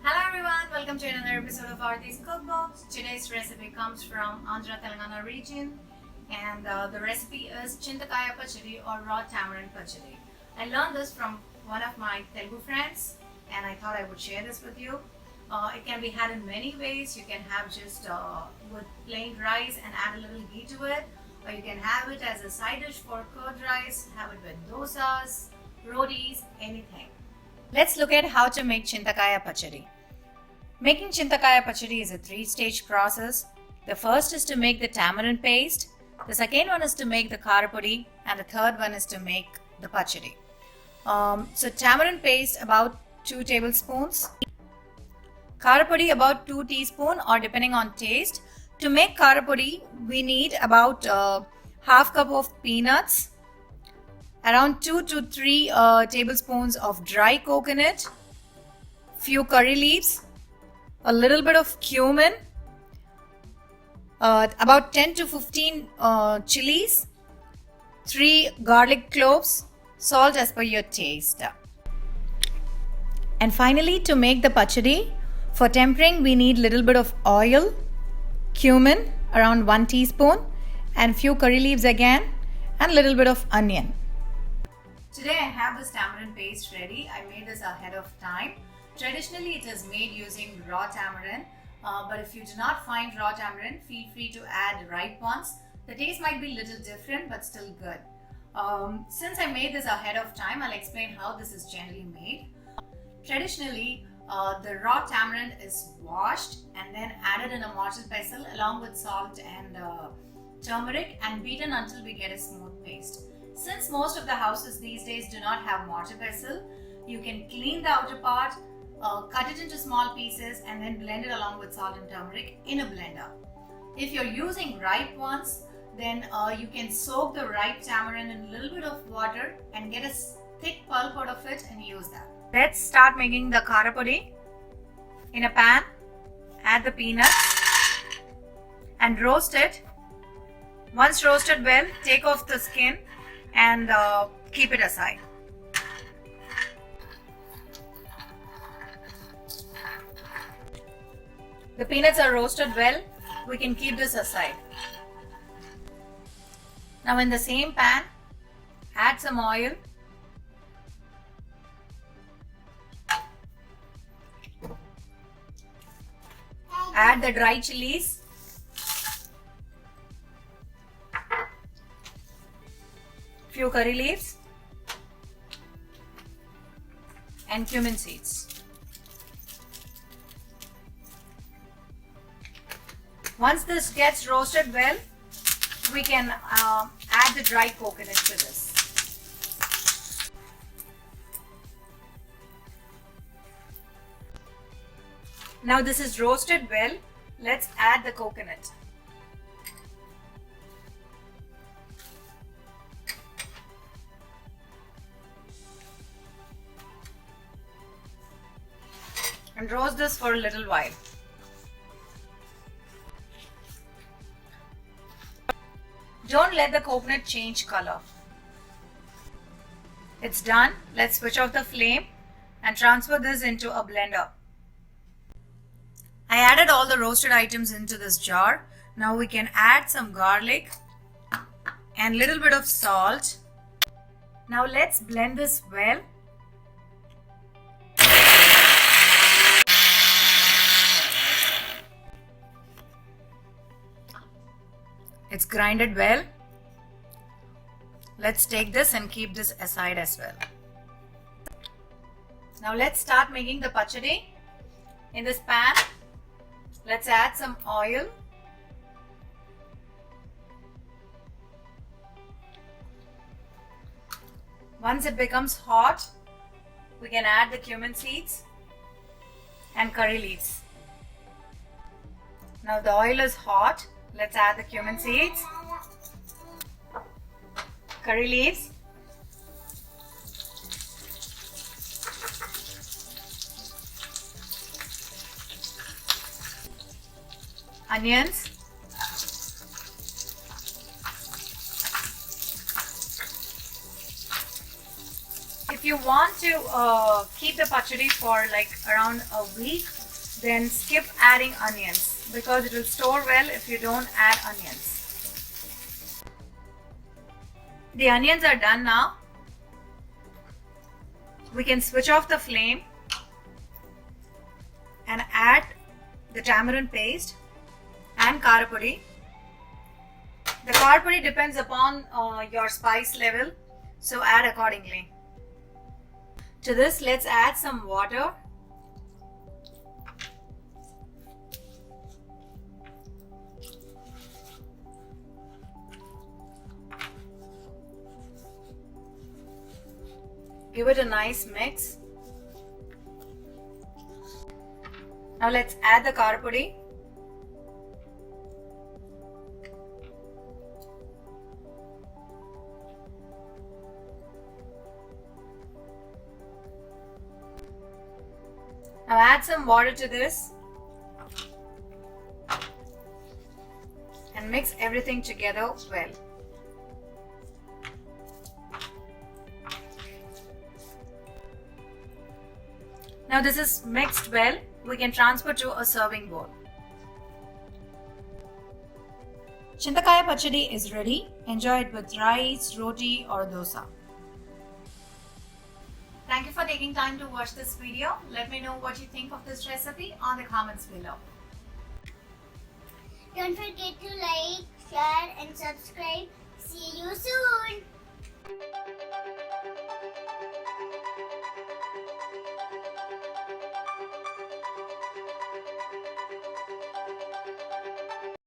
Hello everyone, welcome to another episode of Arthi's Cookbook. Today's recipe comes from Andhra, Telangana region, and the recipe is Chintakaya Pachadi or Raw Tamarind Pachadi. I learned this from one of my Telugu friends and I thought I would share this with you. It can be had in many ways. You can have just with plain rice and add a little ghee to it, or you can have it as a side dish for curd rice, have it with dosas, rotis, anything. Let's look at how to make Chintakaya Pachadi. Making Chintakaya Pachadi is a three-stage process. The first is to make the tamarind paste, the second one is to make the Kara Podi, and the third one is to make the pachadi. So tamarind paste about 2 tablespoons, Kara Podi about 2 teaspoons or depending on taste. To make Kara Podi, we need about half cup of peanuts, around 2 to 3 tablespoons of dry coconut, few curry leaves, a little bit of cumin, about 10 to 15 chillies, 3 garlic cloves, salt as per your taste. And finally, to make the pachadi, for tempering we need little bit of oil, cumin around 1 teaspoon, and few curry leaves again, and little bit of onion. Today I have this tamarind paste ready. I made this ahead of time. Traditionally it is made using raw tamarind, but if you do not find raw tamarind, feel free to add ripe ones. The taste might be a little different but still good. Since I made this ahead of time, I'll explain how this is generally made. Traditionally, the raw tamarind is washed and then added in a mortar pestle along with salt and turmeric and beaten until we get a smooth paste. Since most of the houses these days do not have mortar pestle, you can clean the outer part, cut it into small pieces and then blend it along with salt and turmeric in a blender. If you're using ripe ones, then you can soak the ripe tamarind in a little bit of water and get a thick pulp out of it and use that. Let's start making the Kara Podi. In a pan, add the peanuts and roast it. Once roasted well, take off the skin and keep it aside. The peanuts are roasted well, we can keep this aside. Now in the same pan, add some oil. Add the dry chilies. Few curry leaves and cumin seeds. Once this gets roasted well, we can add the dry coconut to this. Now this is roasted well, let's add the coconut. And roast this for a little while. Don't let the coconut change color. It's done. Let's switch off the flame and transfer this into a blender. I added all the roasted items into this jar. Now we can add some garlic and little bit of salt. Now let's blend this well. It's grinded well. Let's take this and keep this aside as well. Now let's start making the pachadi. In this pan, let's add some oil. Once it becomes hot, we can add the cumin seeds and curry leaves. Now the oil is hot. Let's add the cumin seeds, curry leaves, onions, If you want to keep the pachadi for like around a week, then skip adding onions because it will store well if you don't add onions. The onions are done now. We can switch off the flame and add the tamarind paste and Kara Podi. The Kara Podi depends upon your spice level, so add accordingly. To this, let's add some water. Give it a nice mix. Now let's add the Kara Podi. Now add some water to this and mix everything together well. Now this is mixed well, we can transfer to a serving bowl. Chintakaya Pachadi is ready. Enjoy it with rice, roti or dosa. Thank you for taking time to watch this video. Let me know what you think of this recipe on the comments below. Don't forget to like, share and subscribe. See you soon.